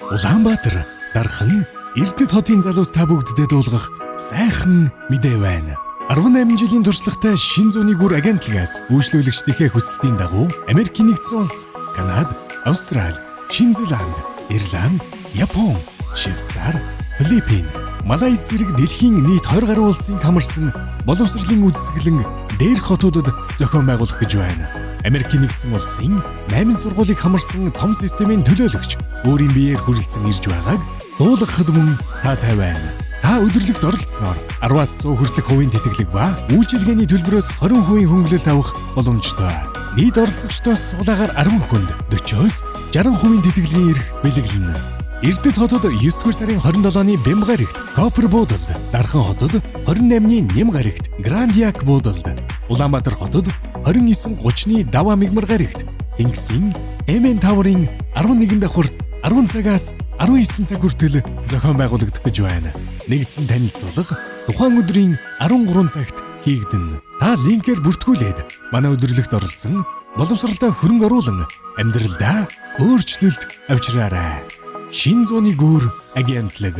Улаанбаатар дархан Эрдэнэт хотын залуус та бүгддээ дуулгах сайхан мэдээ байна. 18 жилийн туршлагатай шин зууны гүр агентлагаас үйлчлүүлэгчдийнхээ хүсэлтийн дагуу Америкийн нэгдсэн улс, Канада, Австрали, Шинэ Зеланд, Ирланд, Япон, Швейцар, Филиппин, Малайз зэрэг дэлхийн нийт 20 гаруй улсын хамарсан боловсролын үзэсгэлэн дээрх хотуудад зохион байгуулах гэж байна. Америкийн нэгдсэн улсын 8 сургуулийг хамарсан том системийн төлөөлөгч өөрийн биеэр хүрэлцэн ирж байгааг дуулгахад мөн таатай байна. Та өдөрлөгт оролцсноор 10-аас 100 хүртэлх хувийн тэтгэлэг ба үйлчилгээний төлбөрөөс 20% хөнгөлөлт авах боломжтой. Нийт оролцогчдоос цуглаагаар 10 хүнд 40-оос 60% тэтгэлгийн эрх бэлэглэнэ. Эрдэнэт хотод 9-р сарын 27-ны Бэм гарагт Копер буудалд, Дархан хотод 28-ны Нэм гарагт Грандиак буудалд, Улаанбаатар хотод 29-30-ны Даваа мигмар гарагт Тэнгисийн Эмэн таврын 11 давхурт 10 цагаас 19 цаг хүртэл зохион байгуулагдах гэж байна. Нэгдсэн танилцуулга тухайн өдрийн 13 цагт хийгдэнэ. Та линкээр бүртгүүлээд манай өдөрлөгт оролцсон боловсролтой хөрөнгө оруулан амьдралдаа өөрчлөлт авчраарай. Шинэ зууны гүр агентлаг